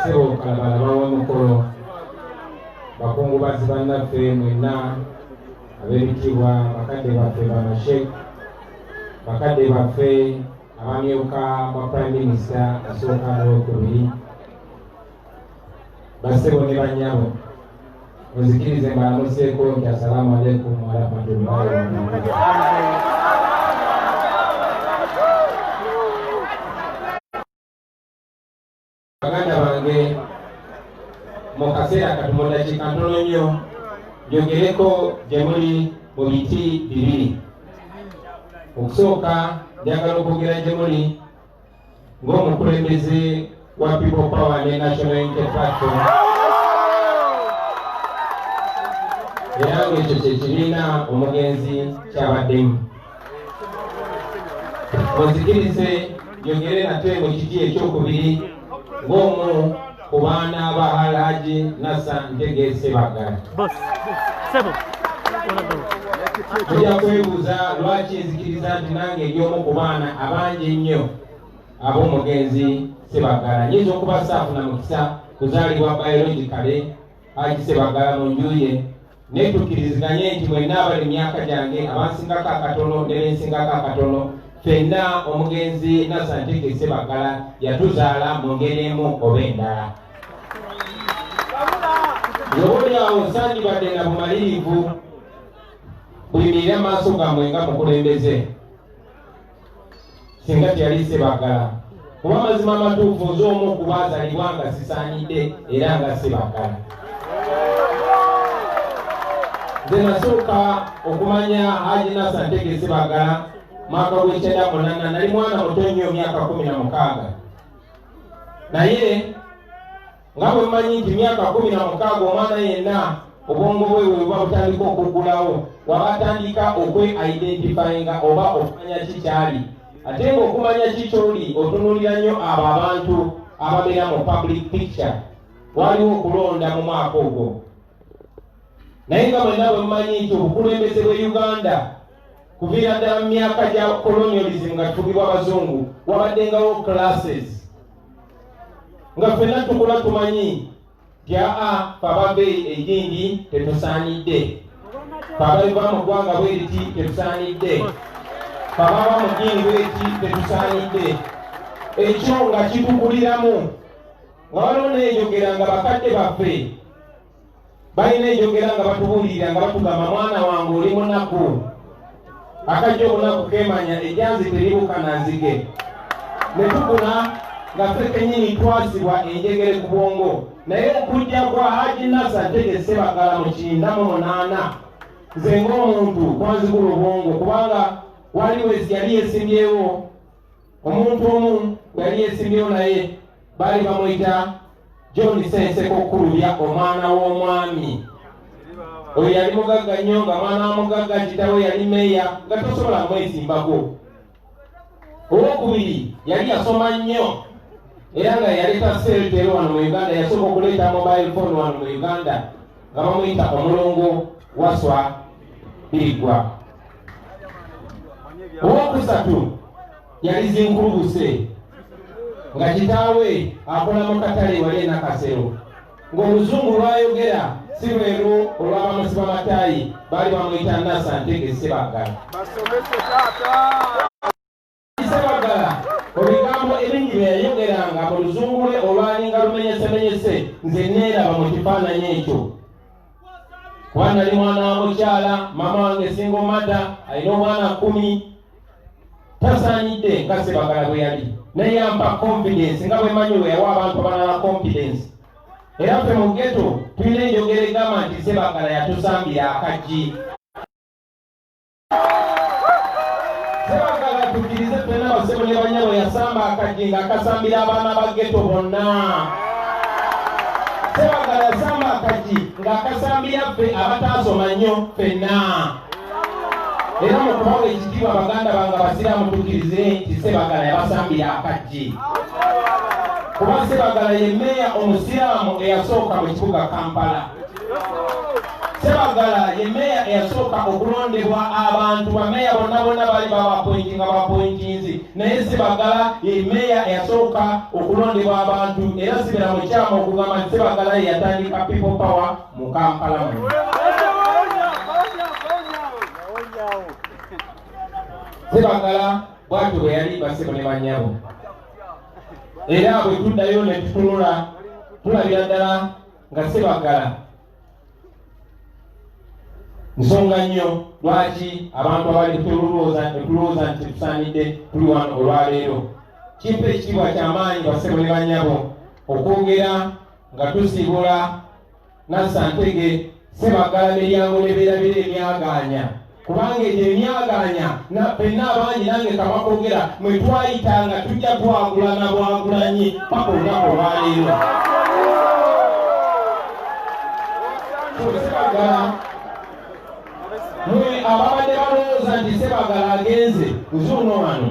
Sebo kalabala bawa mukolo bakungu bazibanda fe mwena abebitibwa bakadde baffe bamashek bakadde baffe abamyuka ba prime minister asooka n'okubiri basebo ne banyabo muzikirize mbalamuseeko nti assalamu alaikum warahmatullahi wabarakatuh. Baganda bange mu kaseera kati mu dakiika ntono nnyo njogereko gye muli mu biti bibiri. Okusooka njagala okwogera gye muli ng'omukulembeze wa People Power ne National Unity Platform era ng'ekyo kye kibiina omugenzi kyabaddemu. Onzikirize njogere nate mu kiti ekyokubiri ng'omu ku baana ba Alhaji Nassan Ntege Ssebaggala. Tujja kwebuuza lwaki nzikiriza nti nange ery'omu ku baana abangi ennyo ab'omugenzi Ssebaggala. Nyinza okuba saafuna mukisa kuzaalibwa biologically Haji Ssebaggala mu nju ye, naye tukkiriziganye nti mwenna abali emyaka gyange abansingako akatono ne bensingako akatono, ffenna omugenzi Nassan Ntege Ssebaggala yatuzaala mu ngeri emu oba endala. Olwolyawo sandibadde na bumalirivu buyimirire amaaso gammwe nga mukulembeze singa teyali Ssebaggala, kuba mazima amatuufu nze omu ku baazalibwa nga sisaanidde era nga Ssebaggala. Nze nasooka okumanya Haji Nassan Ntege Ssebaggala mwaka gw'ekyenda nali mwana muto nnyo myaka 16, naye nga bwe mmanyi nti myaka 16 omwana yenna obwongo bwe buba butandika okuggulawo, waba atandika okwe-identifyinga oba okumanya kikyali. Ate ng'okumanya kikyoli otunuulira nnyo abo abantu ababeera mu public picture, waliwo okulonda mu mwaka ogwo. Naye nga mwenna bwe mmanyi nti obukulembeze bwe Uganda kuviira ddala mu myaka gya colonialism nga tufugibwa abazungu wabaddengawo classes nga ffenna tukula tumanyi nti fe ababeeyi egindi tetusaanidde, fe abaliva mu ggwanga bweriti tetusaanidde, fe ababa mu ddiini bweriti tetusaanidde. Ekyo nga kitukuliramu nga waliwo n'enjogera nga bakadde baffe balina enjogera nga batubuulirira nga batugamba mwana wange oli munaku, akajja obunaku kemanya ejjanzi teribuka na nzige. Ne tukula nga ffe kennyini twasibwa enjegere ku bwongo, naye okujja kwa Haji Nassan Ntege Ssebaggala mu 98 nze ng'omuntu kwanzigula obwongo, kubanga waliwo yali yesimbyewo omuntu omu yali yesimbyewo naye baali bamuyita John Senseko Kulubya omwana w'omwami. Oyo yali mugagga nnyo nga mwana wa mugagga kitawe yali meeya nga tosobola mwesimbako. Owokubiri yali yasoma nnyo era nga yaleeta seretero wano mu Uganda, yasooka okuleeta mobile phone wano mu Uganda nga bamuyita omulongo Waswa Birigwa. Owokusatu yali Zinkulubuse nga kitaawe akola mu katale wali e Nakasero, ng'oluzungu lwayogera si lweru olw'abamusiba mataayi baali bamuyita Nassan Ntege Ssebaggala. Ssebaggala ebigambo ebingi bye yayogeranga mu luzungu lwe olwalinga lumenyesemenyese nze neeraba mu kifaananyi ekyo, kuba nali mwana wa mukyala, mama wange single mother alina omwana 10, tasaanidde nga Ssebaggala bwe yali, naye yampa confidence nga bwe manyi we yawa abantu abalala confidence. Era ffe mu ghetto tulina enjogera egamba nti Ssebaggala yatusambira akaggi. Ssebaggala tukkirize ffenna basebo ne banyabo yasamba akaggi ng'akasambira abaana ba ghetto bonna. Ssebaggala yasamba akaggi ng'akasambira ffe abataasoma nnyo ffenna. Era mu kubawa ekitiibwa Baganda bange Abasiraamu tukkirize nti Ssebaggala yabasambira akaggi. kuba Ssebaggala ye mmeeya omusiraamu eyasooka mu kibuga Kampala. Ssebaggala ye mmeeya eyasooka okulondebwa abantu bammeeya bonna bali babapointinga bapointinzi, naye Ssebaggala ye mmeeya eyasooka okulondebwa abantu era sibera mu kyama okugamba nti Ssebaggala ye yatandika people power mu Kampala. Ssebaggala bwatyo bwe yali basebo ne bannyabo. Era bwe tuddayo ne tutunula tulabira ddala nga Ssebaggala nsonga nnyo lwaki abantu abali tulowooza nti tusaanidde tuli wano olwaleero. Kimpa ekitiibwa ky'amaanyi basebo ne bannyabo okwogera nga tusiibula Nassantege Ssebaggala n'eryango ne beerabira emyagaanya, kubanga egyo emyagaanya ffenna abangi nange kabakwogera mwe twayitanga tujja twagulana bwagulanyi paka olunaku olwaleero. Ssebaggala mwe ababadde balowooza nti Ssebaggala agenze nzuuno wano,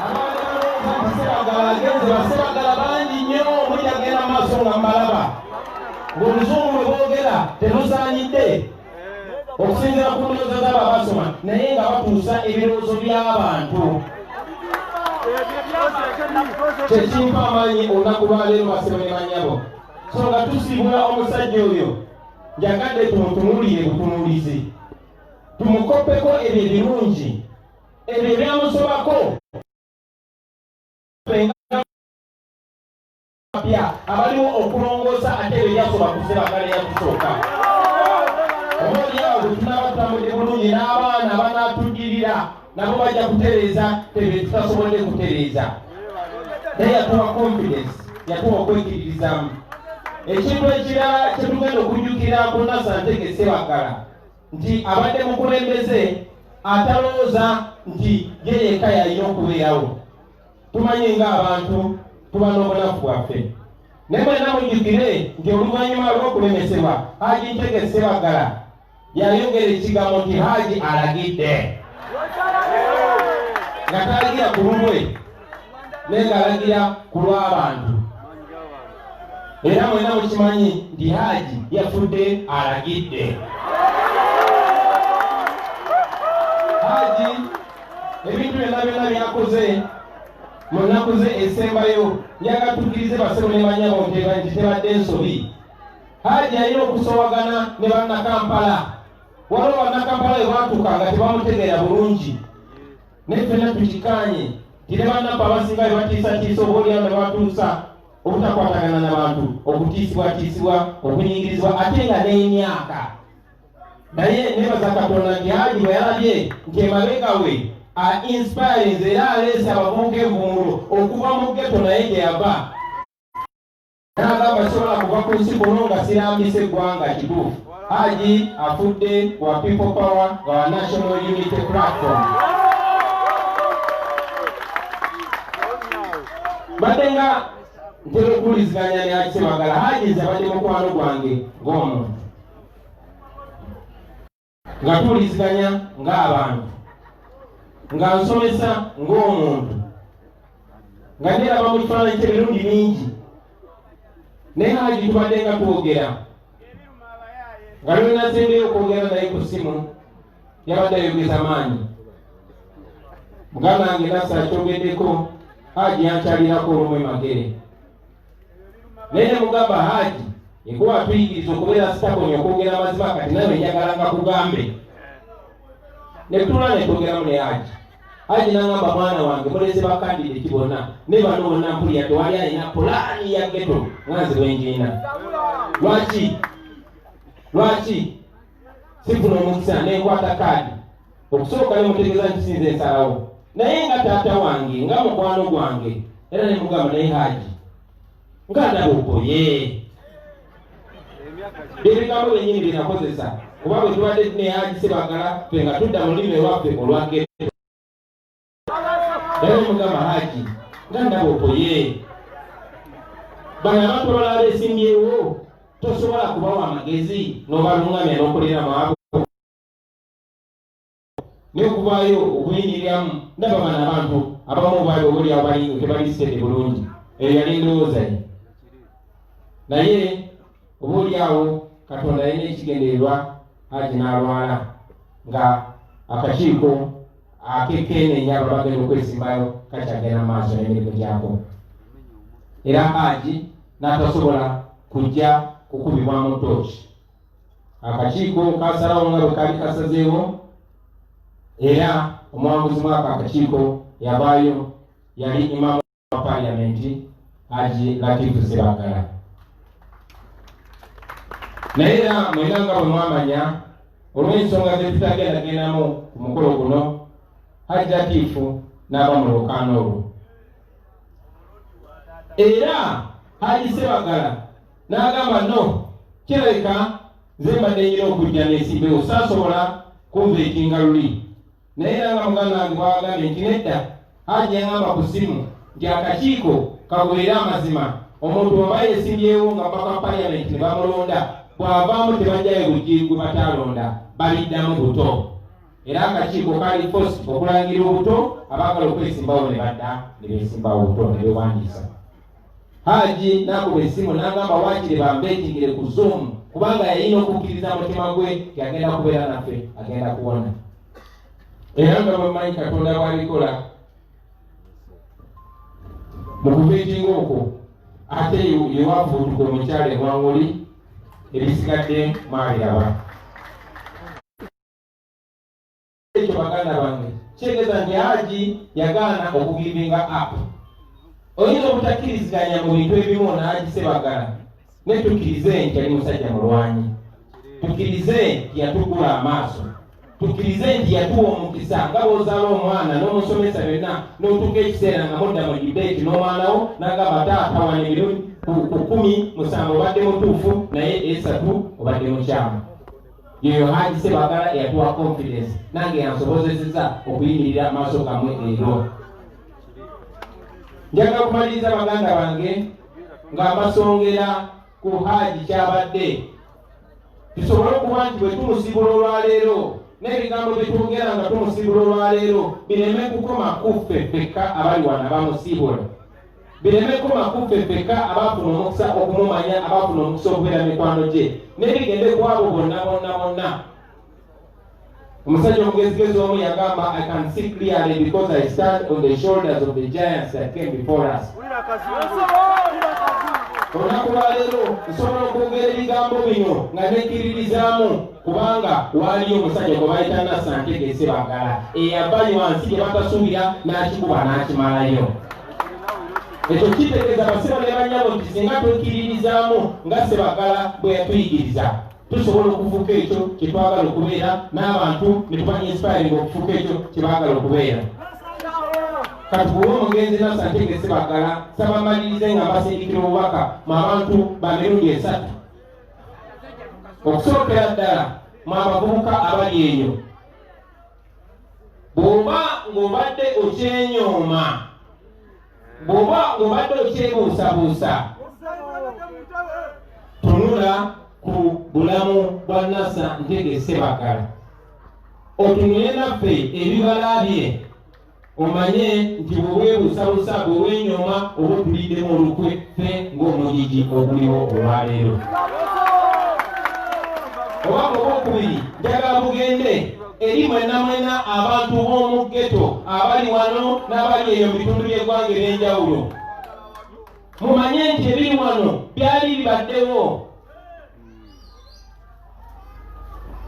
ababadde balowooza nti Ssebaggala agenze Bassebaggala bangi nnyo mulyagenda mu maaso nga mbalaba ng'oluzungu bwe boogera terusaanidde okusinziira ku ndowooza z'abo abasoma, naye nga batuusa ebirowoozo by'abantu. Kyekimpa amaanyi olunaku lwaleero basebo ne bannyabo. So nga tusiibula omusajja oyo njagadde tumutunuulire butunuulizi, tumukoppeko ebyo ebirungi ebyo ebyamusobako abaliwo okulongoosa ate ebyo byasoba ku Ssebaggala eyakusooka. Obaolyawo bwe tunaaba tutambudde bulungi n'abaana abanaatuddirira nabo bajja kutereeza ebyo tutasobodde kutereeza. Naye yatuwa confidence, yatuwa okwekiririzaamu. Ekintu ekirala kye tugenda okujjukira ku Nassantege Ssebaggala nti abadde mukulembeze atalowooza nti ye yekka yalina okubeerawo. Tumanyi ng'abantu tuba n'obunafu bwaffe, naye mwenna mujjukire nti oluvannyuma lw'okulemesebwa Hajji Ntege Ssebaggala yayogera ekigambo nti Hajji alagidde, nga talagira ku lulwe naye ng'alagira ku lw'abantu. Era mwenna mukimanyi nti Hajji yafudde alagidde. Hajji ebintu byonna byakoze mu nnaku ze esembayo, njagala tukkirize basebo ne bannyabo nti tebadde nsobi. Hajji alina okusobagana ne bannakampala, waliwo bannakampala bwe baatuuka nga tebamutegeera bulungi, naye ffenna tukikaanye nti ne bannappa abasinga bwe batiisatiisa obaolyawo ne batuusa obutakwatagana n'abantu, okutiisibwatiisibwa, okunyingirizibwa ate nga n'emyaka. Naye nebaza Katonda nti Hajji bwe yalabye nti emabega we inspiring era aleese abavubuka envumulo okuva mu ghetto naye gye yava, n'agamba sobola kuva ku nsi kuno nga sirambisa eggwanga kituufu. Hajji afudde wa people power nga wa National Unity Platform. Badde nga ntera okuwuliziganya ne Hajji Ssebaggala. Hajji nze abadde mukwano gwange ng'omuntu, nga tuwuliziganya ng'abantu, nga nsomesa ng'omuntu, nga neraba mu kifaananyi ky'emirundi mingi. Naye Hajji tubadde nga twogera, nga lwe nasembeyo okwogera naye ku ssimu yabadde ayogeza maanyi. Muganda wange Nassa akyogeddeko, Hajji yankyalirako olumwe magere. Naye ne mugamba Hajji ekuba tuyigiriza okubeera sitakonya okwogera amazima, kati nawe njagala nga kugambe. Ne tutula ne twogeramu ne Hajji. Hajji n'angamba mwana wange muleze bakandideti bonna ne bano bonna mpulira tewali alina pulaani ya ghetto nga nze bwenjiina. Lwaki sifuna omukisa nenkwata kaadi okusooka ne mutegeeza nti sinze nsalawo, naye nga taata wange nga mukwano gwange era ne mugamba naye Hajji nga ndaba okoye. Ebigambo byennyini bye nakozesa kuba bwe tubadde ne Hajji Ssebaggala ffe nga tudda mu lulimi lwaffe olwa ghetto. Naye mugamba Hajji nga ndaba okoye. Bano abantu abalala beesimbyewo tosobola kubawa amagezi n'obalungamya n'okolera mu abo. n'okuvaayo okuyingiriramu ndaba bano abantu abamu baali obuli abali tebalisitedde bulungi eyo yali ndowooza ye naye obuli awo Katonda yalina ekigendererwa Haji n'alwala nga akakiiko akekenenya abagenda okwesimbayo kakyagenda maaso n'emirimu gyako era Haji n'atasobola kujja kukubibwamu tooki akakiiko kasalawo nga bwe kaali kasazeewo era omuwanguzi mwaka akakiiko yabaayo yali imamu wa parliamenti Haji Latifu Ssebaggala naye era mwena nga bwe mwamanya olw'ensonga ze tutagendagendamu ku mukolo guno Haji Latifu n'aba mu lwokaano olwo era Haji Ssebaggala n'agamba no kirabika nze mbadde nyina okujja neesimbewo saasobola kunveetinga luli naye era nga muganda wange bwagambye nti nedda Haji yaŋŋamba ku ssimu nti akakiiko kagoberere amazima omuntu oba yeesimbyewo nga mpaka parliament ne bamulonda bw'avaamu tebajjayo bujji gwe bataalonda baliddamu buto era akakiiko kali force okulangira obuto abaagala okwesimbawo ne badda ne beesimbawo obuto ne bewandiisa Haji n'akuba essimu n'agamba waakiri bambeetingire ku Zoom kubanga yalina okukkiriza mutima gwe nti agenda kubeera naffe agenda kuwona era nga bwemanyi Katonda bw'alikola mu kubeetinga okwo ate yewavuutuka omukyala Wanguli ebisigadde mwabiraba ekyo baganda bange kitegeeza nti Haji yagaana okugivinga up oyinza obutakkiriziganya mu bintu ebimu na Haji Ssebaggala ne tukkirize nti ali musajja mulwanyi tukkirize nti yatugula amaaso tukkirize nti yatuwa omukisa nga bw'ozaala omwana n'omusomesa byonna n'otuuka ekiseera nga mudda mu debate n'omwanawo n'agamba taata wano emirundi ku 17 obadde mutuufu naye 3 obadde mukyamu yeyo Haji Ssebaggala yatuwa confidence nange yansobozeseza okuyimirira amaaso gammwe ero njagala kumaliriza baganda bange nga mbasongera ku Haji kyabadde tusobole okuba nti bwe tumusibula olwaleero n'ebigambo bye twogera nga tumusibula olwaleero bireme kukoma kuffe ffekka abali wano abamusibula bireme kukoma kuffe ffekka abaafuna omukisa okumumanya abaafuna omukisa okubeera mikwano gye n'ebigende ku abo bonna omusajja omugezigezi omu yagamba I can see clearly because I stand on the shoulders of the giants that came before us. Olunaku lwaleero nsobola okwogera ebigambo bino nga nekkiririzaamu kubanga waaliyo omusajja gwe bayita Nassantege Ssebaggala eyabali wansi gye batasuubira n'akikuba n'akimalayo. Ekyo kitegeeza basebo ne bannyabo nti singa twekkiririzaamu nga Ssebaggala bwe yatuyigiriza tusobola okufuuka ekyo kye twagala okubeera n'abantu ne tubanya inspiring okufuuka ekyo kye baagala okubeera. Kati bw'oba omugenzi Nassantege Ssebaggala sabamalirize nga mbasindikira obubaka mu abantu ba mirundi 3 okusookera ddala mu abavubuka abali eyo bw'oba ng'obadde okyenyooma bw'oba ng'obadde okyebuusabuusa tunula ku bulamu bwa Nassantege Ssebaggala otunule naffe ebibala bye omanye nti bweweebuusabuusa bwewenyooma oba otuliddemu olukwe ffe ng'omugigi oguliwo olwaleero obanga obwokubiri njagala bugende eri mwena abantu b'omu ghetto abali wano n'abali eyo mu bitundu by'eggwanga eby'enjawulo mumanye nti ebiri wano byali bibaddewo.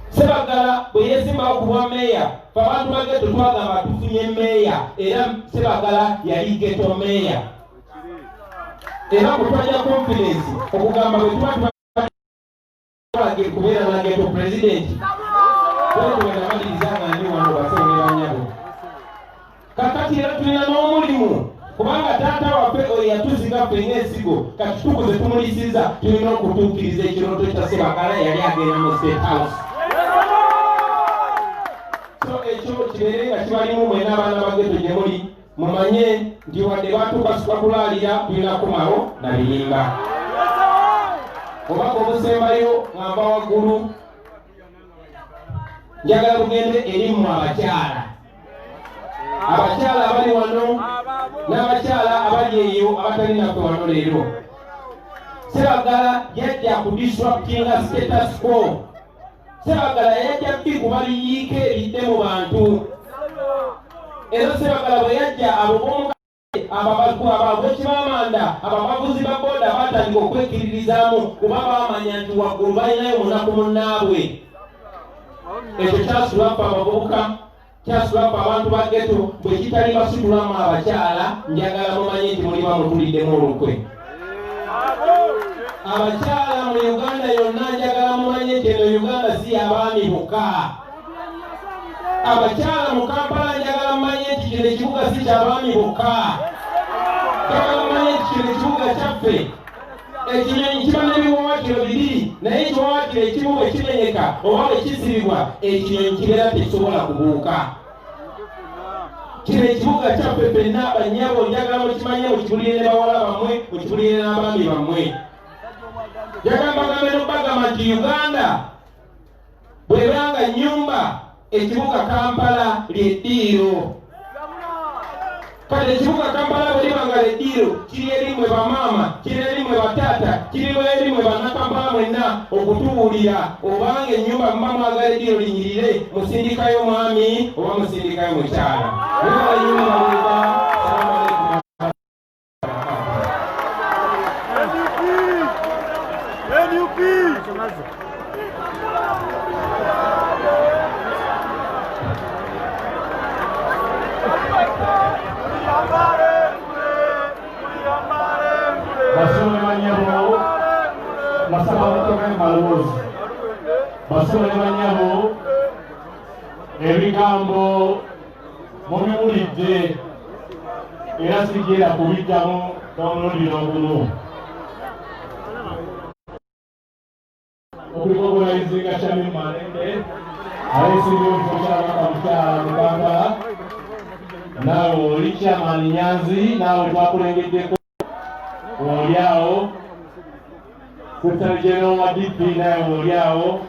Ssebaggala bwe yeesimbawo ku bwa meeya fe abantu ba ghetto twagamba tufunye meeya era Ssebaggala yali ghetto meeya era bwe twajja confidence okugamba bwe tuba kubeera na ghetto president twetugenda maliriza nga ndi wano basonge banyabo kakati era tulina n'omulimu kubanga taata waffe oyo yatuziga ffe ng'ensigo kati tukuze tumulisiza tulina okutuukiriza ekirooto kya Ssebaggala yali agenda mu State House. So ekyo kibeere nga kibalimu mwena abaana ba ghetto gye muli mumanye nti wadde batukasuka kulaalira tulina kumawo na birimba obaka obusembayo ng'ava waggulu njagala bugende erimu abakyala abali wano n'abakyala abali eyo abatali naffe wano leero. Ssebaggala yajja kudisruptinga status quo. Ssebaggala yajja bikubaliyika eridde mu bantu. Era Ssebaggala bwe yajja abo ab'ekibamanda abavuzi ba boda batandika okwekiririzaamu kuba bamanya nti waggulu balinayo munaku munnaabwe. Ekyo kyasulapa abavubuka, kyasulapa abantu ba ghetto. Bwe kitali basitulamu abakyala, njagala mumanye nti muliba mutuliddemu olukwe. Abakyala mu Uganda yonna njagala mumanye nti eno Uganda si abaami bokka. Abakyala mu Kampala njagala mumanye nti kino ekibuga si ky'abaami bokka. Njagala mumanye nti kino ekibuga kyaffe. Ekinyonyi kiba n'ebiwawaatiro bibiri, naye ekiwawaatiro ekimu bwe kimenyeka oba bwe kisibibwa, ekinyonyi kibeera tekisobola kubuuka. Kino ekibuga kyaffe ffenna bannyabo njagala mukimanye mukibulire ne bawala bammwe, mukibulire n'abaami bammwe. Njagala mbagambe n'obbagamba nti Uganda bw'ebanga nnyumba, ekibuga Kampala ly'eddiiro. Kale ekibuga Kampala bwe libanga ly'eddiiro, kiri erimwe bamaama, kiri erimwe bataata, kiri erimwe bannakampala mwenna okutubuulira obanga ennyumba muba mwagala eddiiro linyirire, musindikayo mwami oba musindikayo mukyala. Basole banyabo ebigambo mubiwulidde era sigenda kubiddamu n'omulundi n'ogumu. Okuligogonayizinga Shamim Malende ayeesimbyewo ekifo ky'abaka mukyala mu Kampala, naawe oli Chairman Nyanzi, naawe twakulengeddeko oli awo, Secretary General wa DP naye oli awo.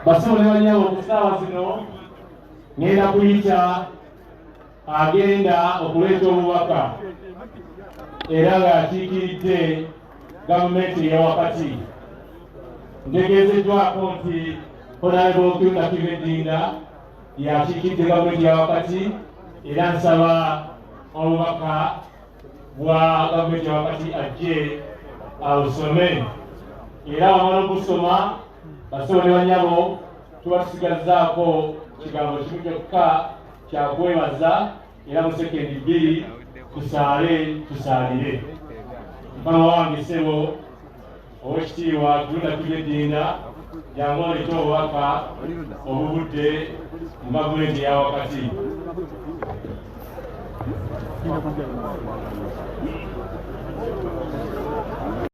Basole banyabo ku ssaawa zino ngenda kuyita agenda okuleeta obubaka era ng'akiikiridde gavumenti eyawakati. Ntegeezeddwako nti Honorable Okiunda Kivedinda yakiikiridde gavumenti eyawakati, era nsaba obubaka bwa gavumenti eyawakati ajje abusome, era wamala okusoma basole banyabo tuba tusigazzaako kigambo kimu kyokka kyakwebaza, era mu sekendi 2 tusaalire. Mukama wange ssebo Oweekitiibwa Okiunda Kivedinda jangu oleete obubaka obubudde mu gavumenti eya wakati.